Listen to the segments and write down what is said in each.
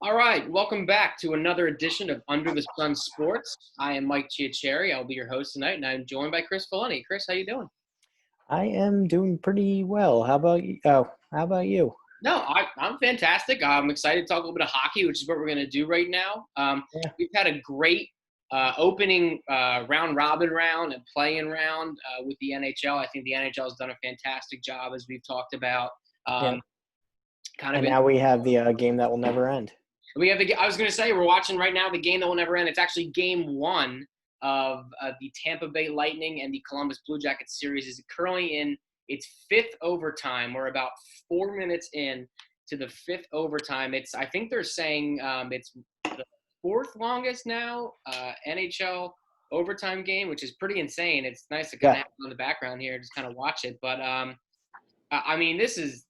All right, welcome back to another edition of Under the Sun Sports. I am Mike Chiacheri. I'll be your host tonight, and I'm joined by Chris Filoni. Chris, how you doing? I am doing pretty well. How about you? Oh, how about you? No, I'm fantastic. I'm excited to talk a little bit of hockey, which is what we're going to do right now. Yeah, We've had a great opening round robin round and playing round with the NHL. I think the NHL has done a fantastic job, as we've talked about. yeah. Um, kind of And in now we have the game that will never end. We have I was going to say we're watching right now the game that will never end. It's actually game one of the Tampa Bay Lightning and the Columbus Blue Jackets series. Is currently in its fifth overtime. We're about 4 minutes in to the fifth overtime. I think they're saying it's the fourth longest now NHL overtime game, which is pretty insane. It's nice to kind of Yeah, have it on the background here and just kind of watch it. But I mean, this is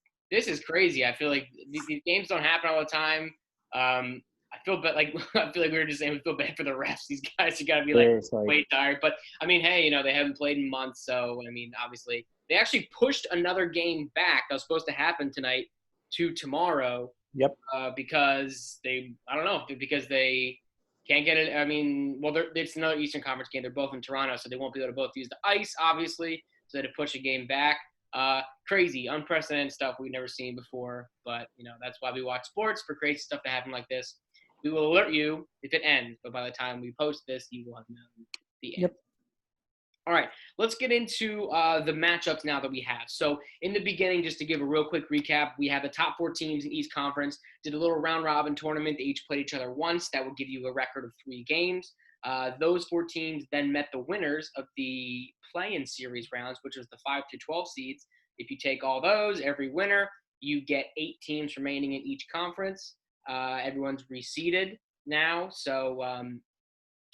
crazy. I feel like these games don't happen all the time. I feel bad, like I feel like we were just saying we feel bad for the refs. These guys, you got to be like seriously. way tired. But I mean, hey, they haven't played in months, so I mean, obviously they actually pushed another game back that was supposed to happen tonight to tomorrow Yep. because I don't know, because they can't get it. I mean, well, it's another Eastern Conference game. They're both in Toronto, so they won't be able to both use the ice, obviously. So they had to push a game back. Crazy, unprecedented stuff we've never seen before. But that's why we watch sports, for crazy stuff to happen like this. We will alert you if it ends, but by the time we post this, you will have known the end. Yep. All right, let's get into the matchups now that we have. So in the beginning, just to give a real quick recap, we have the top four teams in each conference, did a little round-robin tournament. They each played each other once. That will give you a record of 3 games. Those 4 teams then met the winners of the play-in series rounds, which was the 5 to 12 seeds. If you take all those, every winner, you get 8 teams remaining in each conference. Everyone's reseeded now, so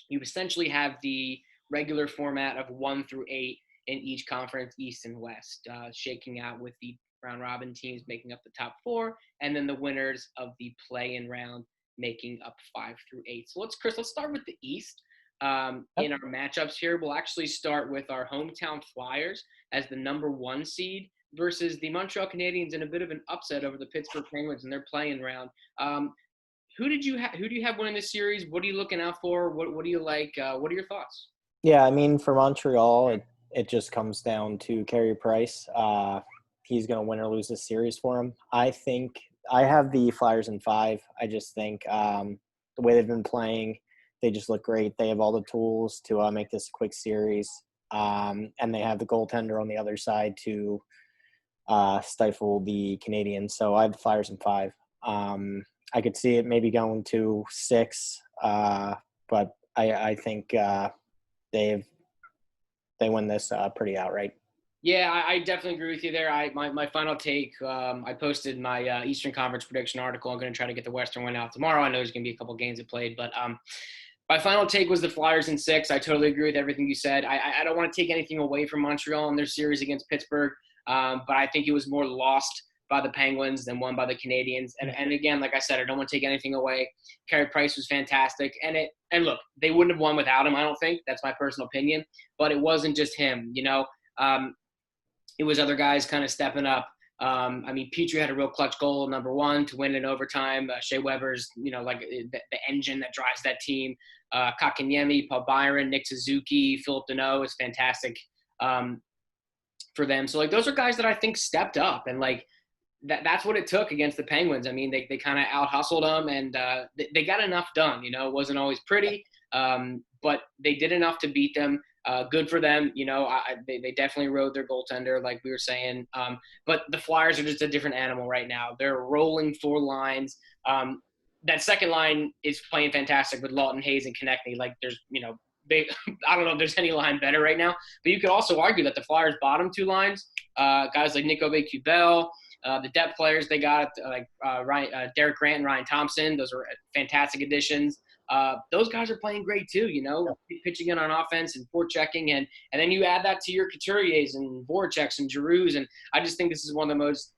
you essentially have the regular format of 1 through 8 in each conference, East and West, shaking out with the round robin teams making up the top 4, and then the winners of the play-in round making up 5 through 8. So let's start with the East. In Yep. our matchups here, we'll actually start with our hometown Flyers as the number 1 seed versus the Montreal Canadiens in a bit of an upset over the Pittsburgh Penguins in their play-in round. Who do you have winning this series? What are you looking out for? What do you like? What are your thoughts? Yeah, I mean, for Montreal, it just comes down to Carey Price. He's going to win or lose this series for him. I think I have the Flyers in 5. I just think the way they've been playing, they just look great. They have all the tools to make this a quick series. And they have the goaltender on the other side to stifle the Canadians. So I have the Flyers in 5. I could see it maybe going to 6, but I think they win this pretty outright. Yeah, I definitely agree with you there. My final take. I posted my Eastern Conference prediction article. I'm going to try to get the Western one out tomorrow. I know there's going to be a couple games that played, but my final take was the Flyers in 6. I totally agree with everything you said. I don't want to take anything away from Montreal in their series against Pittsburgh, but I think it was more lost by the Penguins than won by the Canadiens. And again, like I said, I don't want to take anything away. Carey Price was fantastic. And look, they wouldn't have won without him, I don't think. That's my personal opinion. But it wasn't just him, it was other guys kind of stepping up. I mean, Petrie had a real clutch goal, number 1, to win in overtime. Shea Weber's, like the engine that drives that team. Kakanyemi, Paul Byron, Nick Suzuki, Philip Deneau is fantastic for them. So, those are guys that I think stepped up. And, that's what it took against the Penguins. I mean, they kind of out-hustled them, and they got enough done. It wasn't always pretty, but they did enough to beat them. Good for them. They definitely rode their goaltender, like we were saying. But the Flyers are just a different animal right now. They're rolling 4 lines. That second line is playing fantastic with Lawton, Hayes, and Konechny. I don't know if there's any line better right now. But you could also argue that the Flyers' bottom 2 lines, guys like Nico Kubel, the depth players they got, Derek Grant and Ryan Thompson, those are fantastic additions. Those guys are playing great too, pitching in on offense and forechecking. And then you add that to your Couturiers and Voraceks and Giroux. And I just think this is one of the most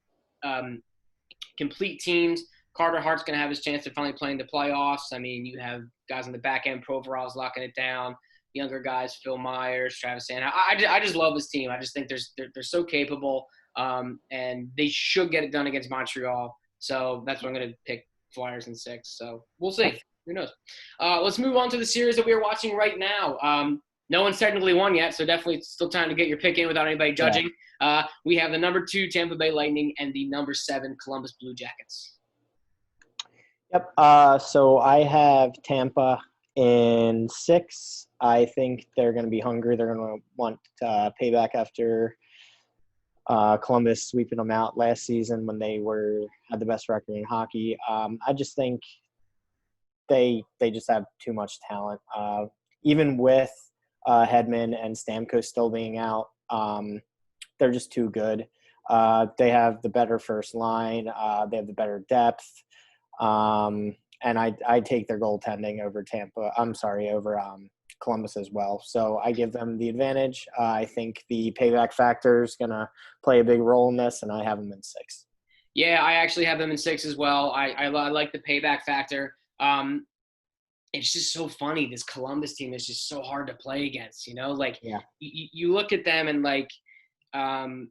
complete teams. Carter Hart's going to have his chance to finally play in the playoffs. I mean, you have guys on the back end, Provoral's locking it down. Younger guys, Phil Myers, Travis Sand. I just love this team. I just think they're so capable, and they should get it done against Montreal. So that's what I'm going to pick Flyers in 6. So we'll see. Who knows? Let's move on to the series that we are watching right now. No one's technically won yet, so definitely still time to get your pick in without anybody judging. Yeah. We have the number 2 Tampa Bay Lightning and the number 7 Columbus Blue Jackets. Yep. So I have Tampa in 6. I think they're going to be hungry. They're going to want payback after Columbus sweeping them out last season when they had the best record in hockey. I just think they just have too much talent. Even with Hedman and Stamkos still being out, they're just too good. They have the better first line. They have the better depth. And I take their goaltending over Columbus as well. So I give them the advantage. I think the payback factor is going to play a big role in this, and I have them in 6. Yeah, I actually have them in 6 as well. I like the payback factor. It's just so funny. This Columbus team is just so hard to play against, Like, yeah. you look at them and, like, like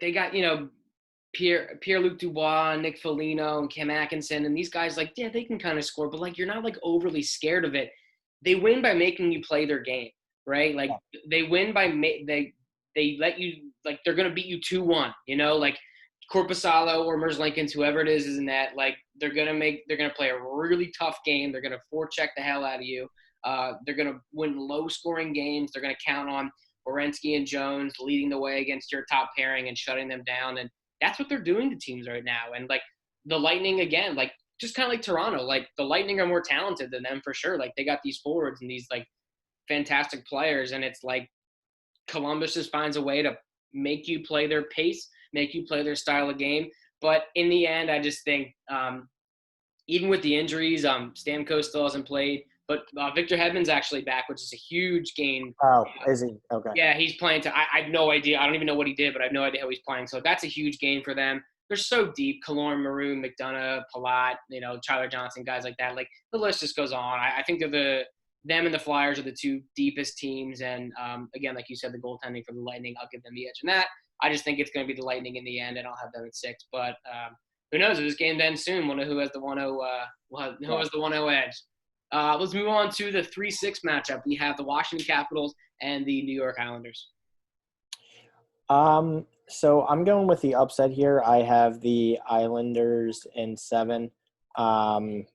they got, Pierre-Luc Dubois, Nick Foligno, and Cam Atkinson, and these guys, like, yeah, they can kind of score, but, like, you're not, like, overly scared of it. They win by making you play their game, right? Like, they win by they let you, like, they're going to beat you 2-1, like Korpisalo or Merzlikins, whoever it is in that, like, they're going to play a really tough game. They're going to forecheck the hell out of you. They're going to win low-scoring games. They're going to count on Werenski and Jones leading the way against your top pairing and shutting them down, and that's what they're doing to teams right now. And, like, the Lightning, again, like, just kind of like Toronto, like, the Lightning are more talented than them for sure. Like, they got these forwards and these, like, fantastic players, and it's like Columbus just finds a way to make you play their pace, make you play their style of game. But in the end, I just think even with the injuries, Stamkos still hasn't played, but Victor Hedman's actually back, which is a huge gain. Oh, is he? Okay. Yeah, he's playing. I have no idea. I don't even know what he did, but I have no idea how he's playing. So that's a huge gain for them. They're so deep. Killorn, Maroon, McDonough, Palat, Tyler Johnson, guys like that. Like, the list just goes on. I think them and the Flyers are the 2 deepest teams. And, again, like you said, the goaltending for the Lightning, I'll give them the edge in that. I just think it's going to be the Lightning in the end, and I'll have them at 6. But who knows? If this game ends soon, we'll know who has the 1-0 who has the 1-0 edge. Let's move on to the 3-6 matchup. We have the Washington Capitals and the New York Islanders. So I'm going with the upset here. I have the Islanders in 7. The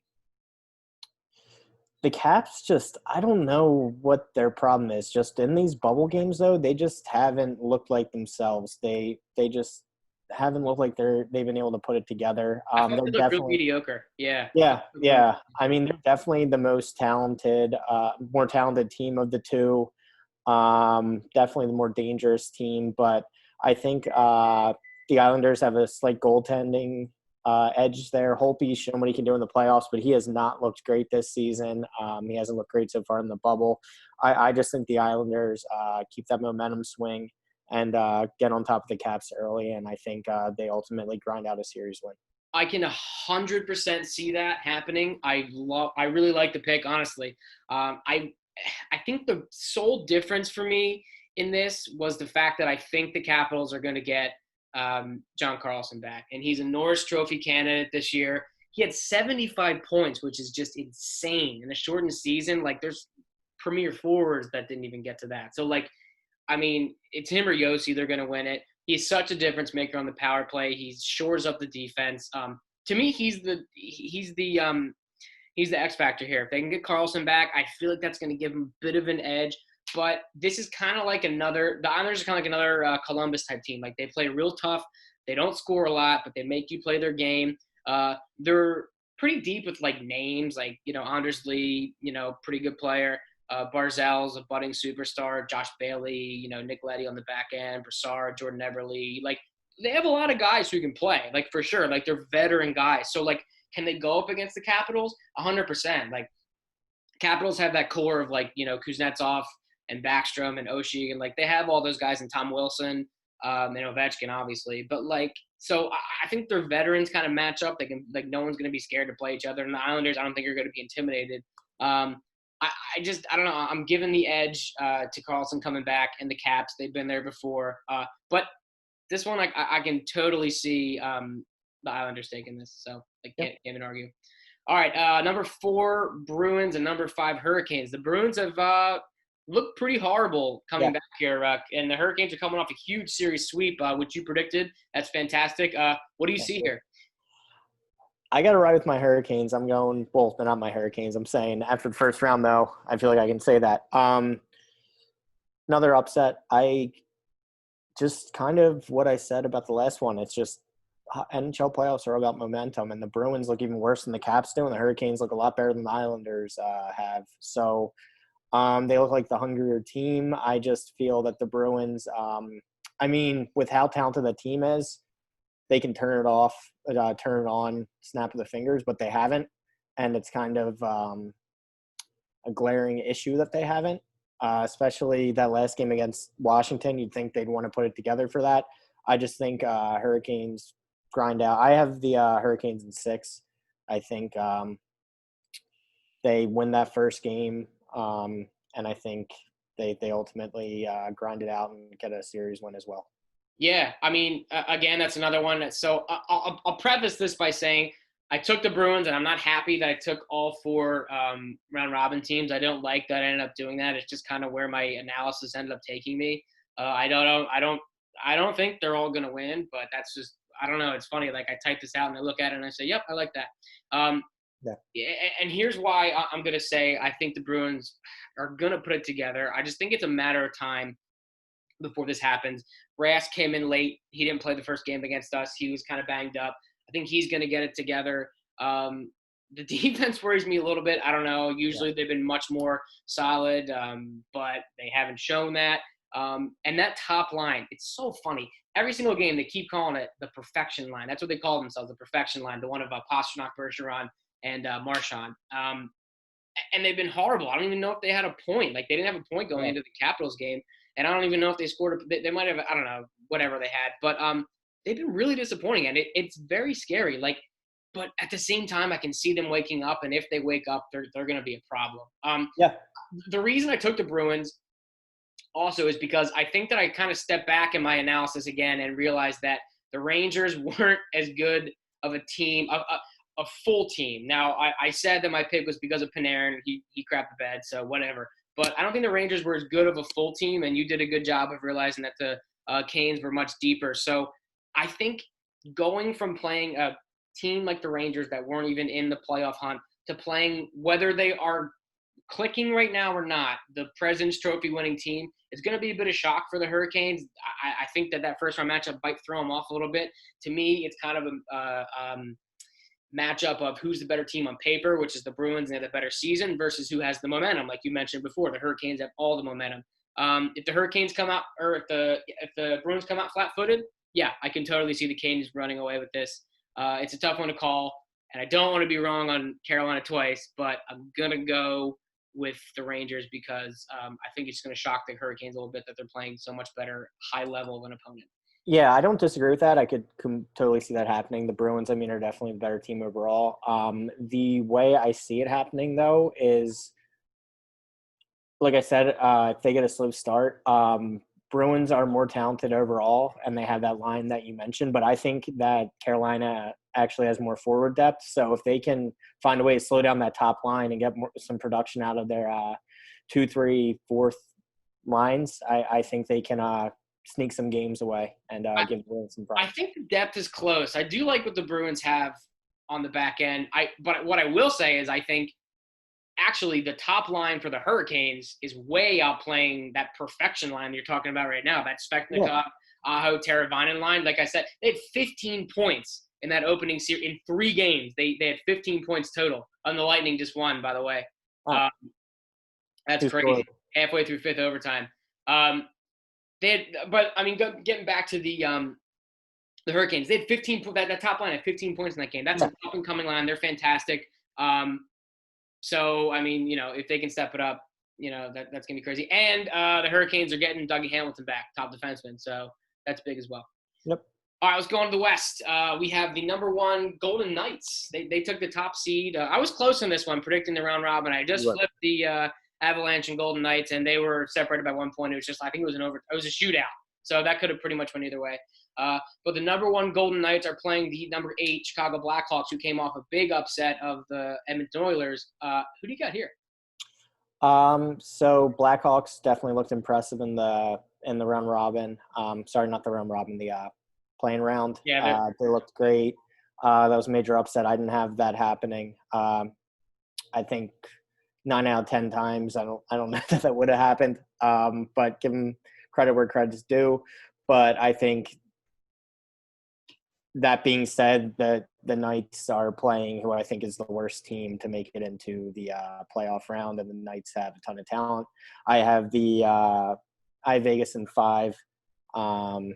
Caps just, I don't know what their problem is. Just in these bubble games, though, they just haven't looked like themselves. They just haven't looked like they've been able to put it together. They're definitely mediocre. Yeah. Yeah. I mean, they're definitely the most talented, more talented team of the 2. Definitely the more dangerous team, but I think the Islanders have a slight goaltending edge there. Holtby's shown what he can do in the playoffs, but he has not looked great this season. He hasn't looked great so far in the bubble. I just think the Islanders keep that momentum swing and get on top of the Caps early, and I think they ultimately grind out a series win. I can 100% see that happening. I really like the pick, honestly. I think the sole difference for me in this was the fact that I think the Capitals are going to get John Carlson back. And he's a Norris Trophy candidate this year. He had 75 points, which is just insane. In a shortened season, like, there's premier forwards that didn't even get to that. So, like, I mean, it's him or Yossi. They're going to win it. He's such a difference maker on the power play. He shores up the defense. To me, he's the X factor here. If they can get Carlson back, I feel like that's going to give him a bit of an edge. But this is kind of like the Islanders are kind of like another Columbus type team. Like, they play real tough. They don't score a lot, but they make you play their game. They're pretty deep with, like, names like, Anders Lee, pretty good player. Barzell's a budding superstar. Josh Bailey, Nick Leddy on the back end. Brassard, Jordan Eberle. Like, they have a lot of guys who can play, like, for sure. Like, they're veteran guys. So, like, can they go up against the Capitals? 100%. Like, Capitals have that core of, like, Kuznetsov and Backstrom and Oshie, and, like, they have all those guys, and Tom Wilson and Ovechkin, obviously. But, like, so I think their veterans kind of match up. They can, like, no one's going to be scared to play each other. And the Islanders, I don't think are going to be intimidated. I don't know. I'm giving the edge to Carlson coming back, and the Caps. They've been there before. But this one, I can totally see the Islanders taking this, so I Yep. can't even argue. All right, number 4 Bruins and number 5 Hurricanes. The Bruins have looked pretty horrible coming Yeah. back here, and the Hurricanes are coming off a huge series sweep, which you predicted. That's fantastic. What do you see here? I got to ride with my Hurricanes. I'm going, well, they're not my Hurricanes. I'm saying after the first round, though, I feel like I can say that. Another upset. I just kind of what I said about the last one. It's just NHL playoffs are all about momentum, and the Bruins look even worse than the Caps do, and the Hurricanes look a lot better than the Islanders have. So they look like the hungrier team. I just feel that the Bruins, I mean, with how talented the team is, they can turn it off, turn it on, snap of the fingers, but they haven't. And it's kind of a glaring issue that they haven't, especially that last game against Washington. You'd think they'd want to put it together for that. I just think Hurricanes grind out. I have the Hurricanes in 6. I think they win that first game, and I think they ultimately grind it out and get a series win as well. Yeah, I mean, again, that's another one. So I'll preface this by saying I took the Bruins, and I'm not happy that I took all 4 round robin teams. I don't like that I ended up doing that. It's just kind of where my analysis ended up taking me. I don't think they're all going to win, but that's just I don't know. It's funny. Like I type this out and I look at it and I say, "Yep, I like that." Yeah. And here's why I'm going to say I think the Bruins are going to put it together. I just think it's a matter of time before this happens. Rask came in late. He didn't play the first game against us. He was kind of banged up. I think he's going to get it together. The defense worries me a little bit. I don't know. Usually they've been much more solid, but they haven't shown that. And that top line, it's so funny. Every single game, they keep calling it the perfection line. That's what they call themselves, the perfection line, the one of Pastrnak, Bergeron, and Marchand. And they've been horrible. I don't even know if they had a point. Like, they didn't have a point going into the Capitals game. And I don't even know if they scored. They might have, I don't know, whatever they had. But they've been really disappointing. And it's very scary. Like, but at the same time, I can see them waking up. And if they wake up, they're going to be a problem. The reason I took the Bruins also is because I think that I kind of stepped back in my analysis again and realized that the Rangers weren't as good of a team, a full team. Now, I said that my pick was because of Panarin. He crapped the bed, so whatever. But I don't think the Rangers were as good of a full team, and you did a good job of realizing that the Canes were much deeper. So I think going from playing a team like the Rangers that weren't even in the playoff hunt to playing, whether they are clicking right now or not, the President's Trophy winning team, is going to be a bit of shock for the Hurricanes. I think that first round matchup might throw them off a little bit. To me, it's kind of a matchup of who's the better team on paper, which is the Bruins, and they have the better season, versus who has the momentum. Like you mentioned before, the Hurricanes have all the momentum. If the Hurricanes come out, or if the Bruins come out flat-footed, yeah, I can totally see the Canes running away with this. It's a tough one to call, and I don't want to be wrong on Carolina twice, but I'm gonna go with the Rangers because I think it's going to shock the Hurricanes a little bit that they're playing so much better, high level of an opponent. Yeah, I don't disagree with that. I could totally see that happening. The Bruins, I mean, are definitely the better team overall. The way I see it happening, though, is, like I said, if they get a slow start, Bruins are more talented overall, and they have that line that you mentioned. But I think that Carolina actually has more forward depth. So if they can find a way to slow down that top line and get some production out of their 2, 3, 4th lines, I think they can sneak some games away and give the Bruins some problems. I think the depth is close. I do like what the Bruins have on the back end. But what I will say is I think actually the top line for the Hurricanes is way outplaying that perfection line you're talking about right now, that Svechnikov, Aho, Teravainen line. Like I said, they had 15 points in that opening series in 3 games. They had 15 points total. And the Lightning just won, by the way. That's crazy. Halfway through 5th overtime. Getting back to the Hurricanes, they had 15. That top line had 15 points in that game. That's an up and coming line. They're fantastic. So I mean, if they can step it up, that's gonna be crazy. And the Hurricanes are getting Dougie Hamilton back, top defenseman. So that's big as well. Yep. All right, let's go on to the West. We have the number 1 Golden Knights. They took the top seed. I was close on this one, predicting the round robin. I just flipped the Avalanche and Golden Knights, and they were separated by 1 point. It was just, I think it was it was a shootout. So that could have pretty much went either way. But the number 1 Golden Knights are playing the number 8 Chicago Blackhawks, who came off a big upset of the Edmonton Oilers. Who do you got here? So Blackhawks definitely looked impressive in the round robin. Sorry, not the round robin, the playing round. Yeah, they looked great. That was a major upset. I didn't have that happening. I think 9 out of 10 times, I don't know that would have happened. But give them credit where credit's due. But I think that being said, the Knights are playing who I think is the worst team to make it into the playoff round, and the Knights have a ton of talent. I have Vegas in 5. I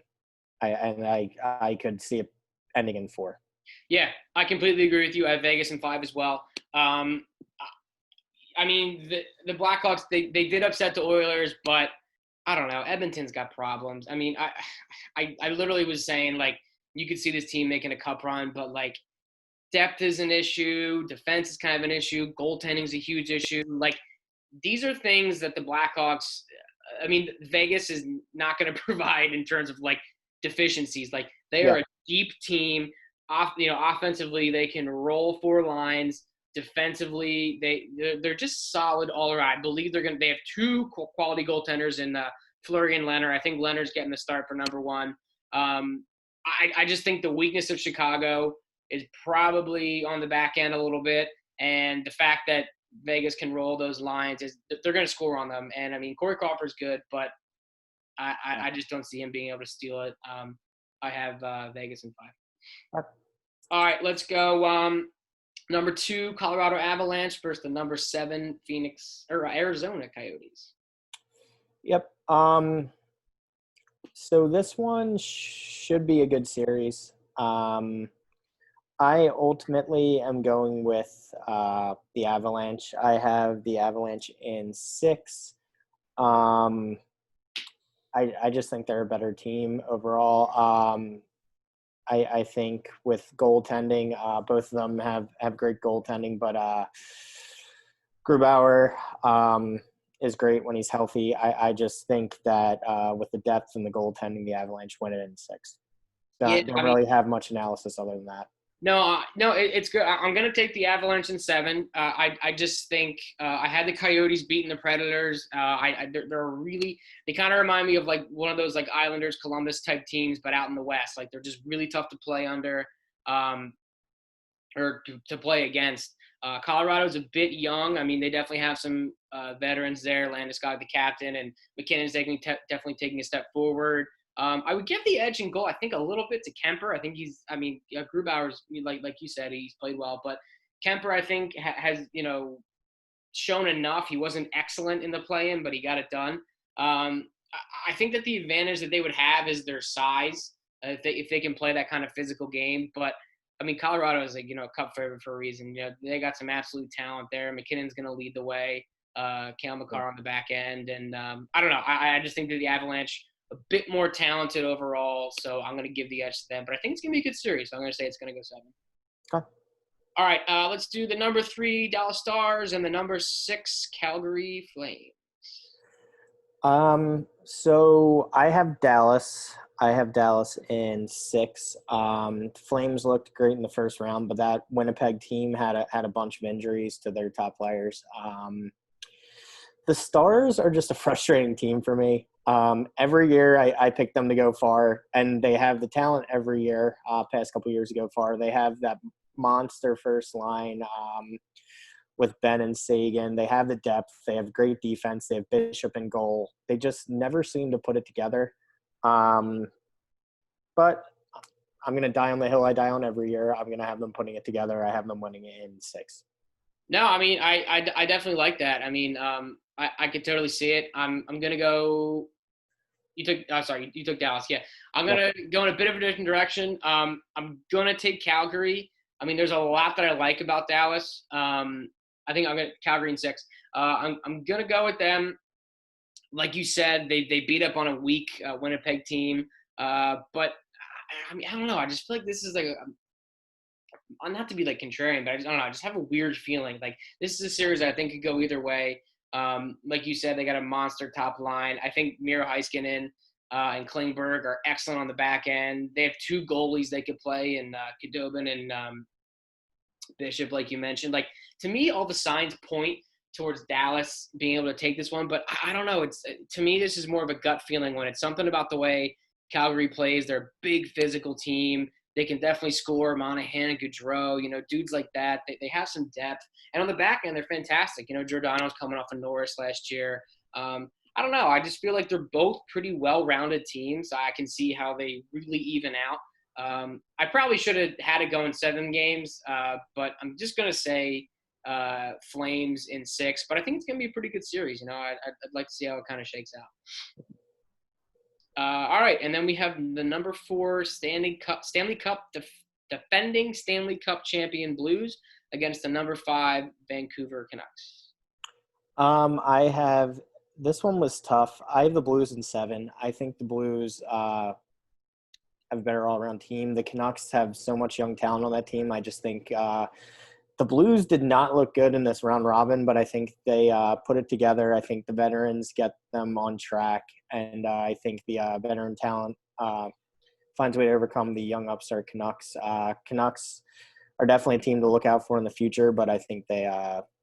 could see it ending in 4. Yeah, I completely agree with you. I have Vegas in 5 as well. I mean, the Blackhawks, they did upset the Oilers, but I don't know. Edmonton's got problems. I mean, I literally was saying, like, you could see this team making a cup run, but, like, depth is an issue. Defense is kind of an issue. Goaltending is a huge issue. Like, these are things that the Blackhawks – I mean, Vegas is not going to provide in terms of, like, deficiencies. Like, they are a deep team. Offensively, they can roll 4 lines. Defensively, they're just solid all around. I believe they have 2 quality goaltenders in Fleury and Leonard. I think Leonard's getting the start for number 1. I just think the weakness of Chicago is probably on the back end a little bit, and the fact that Vegas can roll those lines is they're going to score on them. And I mean, Corey Crawford's good, but I just don't see him being able to steal it. I have Vegas in 5. All right, let's go. Number 2, Colorado Avalanche versus the number 7 Arizona Coyotes. Yep. So this one should be a good series. I ultimately am going with the Avalanche. I have the Avalanche in 6. I just think they're a better team overall. I think with goaltending, both of them have great goaltending, but Grubauer is great when he's healthy. I just think that with the depth and the goaltending, the Avalanche win it in 6. Don't really have much analysis other than that. No, it's good. I'm going to take the Avalanche in 7. I just think I had the Coyotes beating the Predators. They kind of remind me of like one of those like Islanders, Columbus type teams, but out in the West. Like they're just really tough to play under or to play against. Colorado's a bit young. I mean, they definitely have some veterans there. Landeskog, the captain, and McKinnon's definitely taking a step forward. I would give the edge in goal, I think, a little bit to Kemper. I think Grubauer's, like you said, he's played well. But Kemper, I think, has, shown enough. He wasn't excellent in the play-in, but he got it done. I think that the advantage that they would have is their size, if they can play that kind of physical game. But, I mean, Colorado is, a cup favorite for a reason. They got some absolute talent there. McKinnon's going to lead the way. Cale Makar on the back end. And I don't know. I just think that the Avalanche – a bit more talented overall, so I'm going to give the edge to them. But I think it's going to be a good series, so I'm going to say it's going to go 7. Okay. All right, let's do the number 3 Dallas Stars and the number 6 Calgary Flames. So I have Dallas. In 6. Flames looked great in the first round, but that Winnipeg team had a bunch of injuries to their top players. The Stars are just a frustrating team for me. Every year I pick them to go far, and they have the talent every year. Past couple years to go far, they have that monster first line with Ben and Sagan. They have the depth. They have great defense. They have Bishop in goal. They just never seem to put it together. But I'm going to die on the hill I die on every year. I'm going to have them putting it together. I have them winning it in 6. No, I mean, I definitely like that. I mean, I could totally see it. I'm going to go – you took Dallas. Yeah. I'm going to go in a bit of a different direction. I'm going to take Calgary. I mean, there's a lot that I like about Dallas. I think I'm going to Calgary in 6. I'm going to go with them. Like you said, they beat up on a weak Winnipeg team. But I mean, I don't know. I just feel like this is like not to be like contrarian, but I don't know. I just have a weird feeling. Like this is a series that I think could go either way. Like you said, they got a monster top line. I think Miro Heiskanen and Klingberg are excellent on the back end. They have two goalies they could play in Khudobin and Bishop, like you mentioned. Like, to me, all the signs point towards Dallas being able to take this one, but I don't know. It's, to me, this is more of a gut feeling when it's something about the way Calgary plays. They're a big physical team. They can definitely score. Monahan and Gaudreau, dudes like that. They have some depth. And on the back end, they're fantastic. Giordano's coming off of Norris last year. I don't know. I just feel like they're both pretty well-rounded teams. I can see how they really even out. I probably should have had it go in 7 games, but I'm just going to say Flames in 6. But I think it's going to be a pretty good series. I'd like to see how it kind of shakes out. All right, and then we have the number 4 Stanley Cup defending Stanley Cup champion Blues against the number 5 Vancouver Canucks. This one was tough. I have the Blues in 7. I think the Blues have a better all-around team. The Canucks have so much young talent on that team. I just think the Blues did not look good in this round robin, but I think they put it together. I think the veterans get them on track, and I think the veteran talent finds a way to overcome the young upstart Canucks. Canucks are definitely a team to look out for in the future, but I think they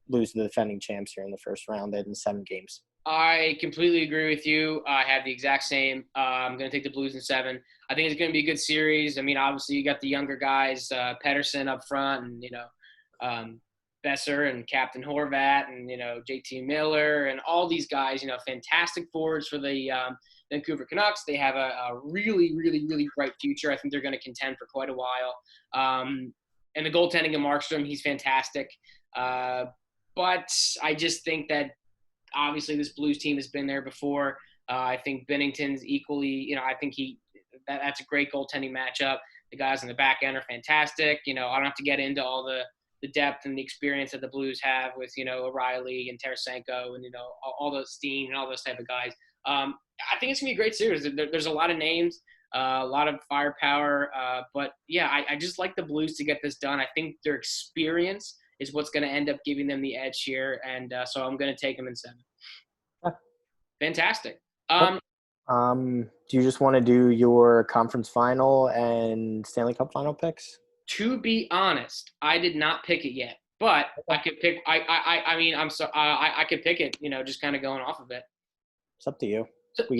lose to the defending champs here in the first round in 7 games. I completely agree with you. I have the exact same. I'm going to take the Blues in 7. I think it's going to be a good series. I mean, obviously, you got the younger guys, Pedersen up front, and, Besser and Captain Horvat and, JT Miller and all these guys, fantastic forwards for the Vancouver Canucks. They have a really, really, really bright future. I think they're going to contend for quite a while. And the goaltending of Markstrom, he's fantastic. But I just think that obviously this Blues team has been there before. I think Binnington's equally, I think that's a great goaltending matchup. The guys on the back end are fantastic. I don't have to get into all the depth and the experience that the Blues have with, O'Reilly and Tarasenko and, all those Steen and all those type of guys. I think it's going to be a great series. There's a lot of names, a lot of firepower. But, yeah, I just like the Blues to get this done. I think their experience is what's going to end up giving them the edge here. And so I'm going to take them in 7. Fantastic. Do you just want to do your conference final and Stanley Cup final picks? To be honest, I did not pick it yet, but I could pick. I could pick it. Just kind of going off of it. It's up to you.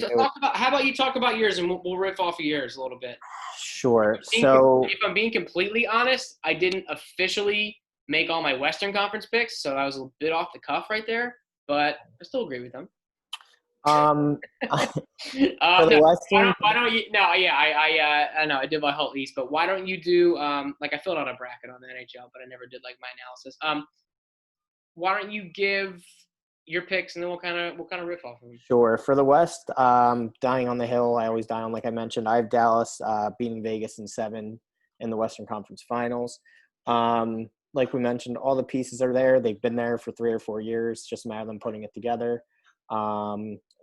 How about you talk about yours, and we'll riff off of yours a little bit. Sure. If I'm being completely honest, I didn't officially make all my Western Conference picks, so I was a bit off the cuff right there. But I still agree with them. For the Western, why don't you? No, yeah, I know I did my whole East, but why don't you do like I filled out a bracket on the NHL, but I never did like my analysis. Why don't you give your picks and then we'll kind of riff off of them. Sure. For the West, dying on the hill, I always die on. Like I mentioned, I have Dallas beating Vegas in 7 in the Western Conference Finals. Like we mentioned, all the pieces are there. They've been there for 3 or 4 years. Just a matter of them putting it together.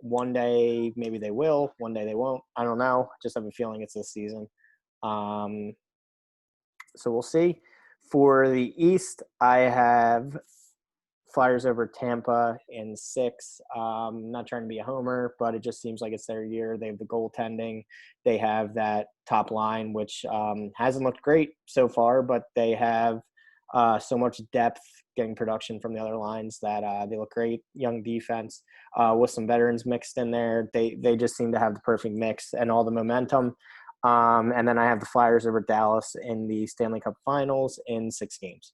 One day maybe they will, one day they won't. I don't know. Just have a feeling it's this season. So we'll see. For the East, I have Flyers over Tampa in 6. Not trying to be a homer, but it just seems like it's their year. They have the goaltending. They have that top line, which hasn't looked great so far, but they have so much depth getting production from the other lines that they look great. Young defense with some veterans mixed in there. They just seem to have the perfect mix and all the momentum. And then I have the Flyers over Dallas in the Stanley Cup Finals in 6 games.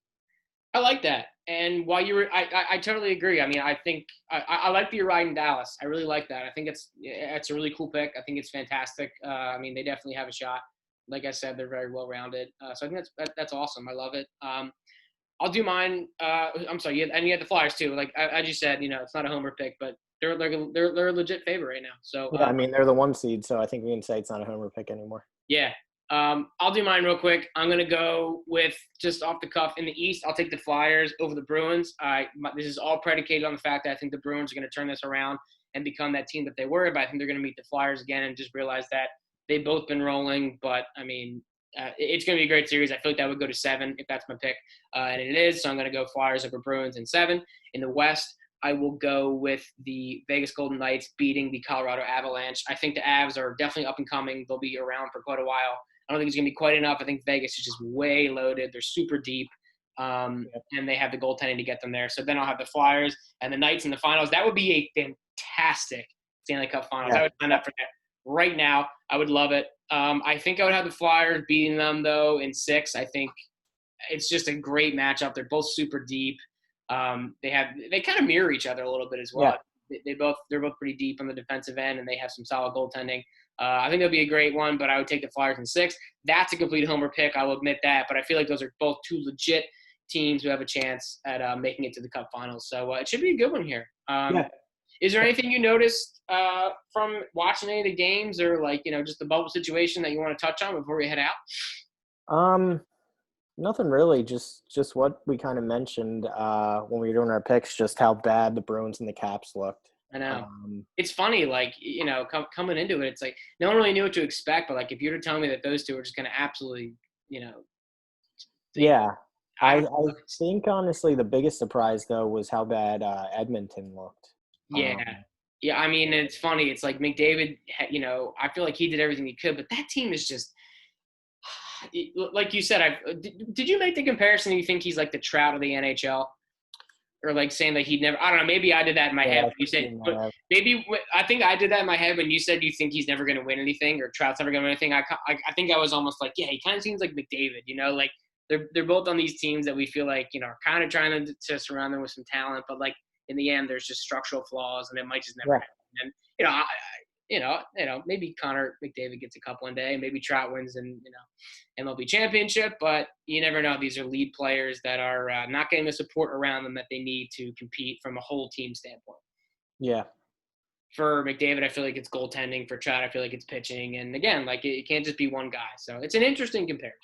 I like that. And while you were, I totally agree. I mean, I think I like that you're riding Dallas. I really like that. I think it's a really cool pick. I think it's fantastic. I mean, they definitely have a shot. Like I said, they're very well-rounded. So I think that's awesome. I love it. I'll do mine. I'm sorry, and you had the Flyers too. Like as you said, it's not a homer pick, but they're a legit favorite right now. So yeah, I mean they're the 1 seed, so I think we can say it's not a homer pick anymore. Yeah. I'll do mine real quick. I'm gonna go with just off the cuff in the East. I'll take the Flyers over the Bruins. This is all predicated on the fact that I think the Bruins are gonna turn this around and become that team that they were. But I think they're gonna meet the Flyers again and just realize that they've both been rolling. But I mean. It's going to be a great series. I feel like that would go to 7 if that's my pick, and it is. So I'm going to go Flyers over Bruins in 7. In the West, I will go with the Vegas Golden Knights beating the Colorado Avalanche. I think the Avs are definitely up and coming. They'll be around for quite a while. I don't think it's going to be quite enough. I think Vegas is just way loaded. They're super deep, and they have the goaltending to get them there. So then I'll have the Flyers and the Knights in the finals. That would be a fantastic Stanley Cup Finals. Yeah. I would sign up for that right now. I would love it. I think I would have the Flyers beating them, though, in 6. I think it's just a great matchup. They're both super deep. They kind of mirror each other a little bit as well. Yeah. They're both pretty deep on the defensive end, and they have some solid goaltending. I think it'll be a great one, but I would take the Flyers in 6. That's a complete homer pick. I will admit that, but I feel like those are both two legit teams who have a chance at making it to the Cup Finals. So it should be a good one here. Is there anything you noticed from watching any of the games, or just the bubble situation that you want to touch on before we head out? Nothing really. Just what we kind of mentioned when we were doing our picks, just how bad the Bruins and the Caps looked. I know. It's funny, coming into it, it's like no one really knew what to expect. But if you were to tell me that those two were just going to absolutely, yeah. I think honestly the biggest surprise though was how bad Edmonton looked. Yeah. Yeah, I mean, it's funny. It's like McDavid, I feel like he did everything he could, but that team is just, like you said, did you make the comparison? You think he's like the Trout of the NHL? Or saying that he'd never, I don't know, maybe I did that in my head. You said, but maybe, I think I did that in my head when you said you think he's never going to win anything or Trout's never going to win anything. I think I was almost like, yeah, he kind of seems like McDavid, they're both on these teams that we feel like, are kind of trying to surround them with some talent, but in the end, there's just structural flaws and it might just never happen. And, maybe Connor McDavid gets a cup one day, maybe Trout wins and, MLB championship, but you never know. These are lead players that are not getting the support around them that they need to compete from a whole team standpoint. Yeah. For McDavid, I feel like it's goaltending. For Trout, I feel like it's pitching. And again, it can't just be one guy. So it's an interesting comparison.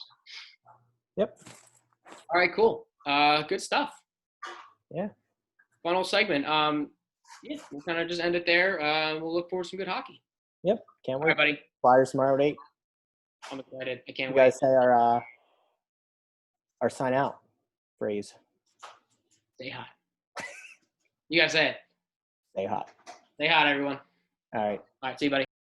Yep. All right, cool. Good stuff. Yeah. Final segment. Yeah, we'll kind of just end it there. We'll look forward to some good hockey. Yep. Can't wait. All right, buddy. Flyers tomorrow at 8. I'm excited. I can't wait. You wait. guys say our sign out phrase. Stay hot. You guys say it. Stay hot. Stay hot, everyone. All right. All right. See you, buddy.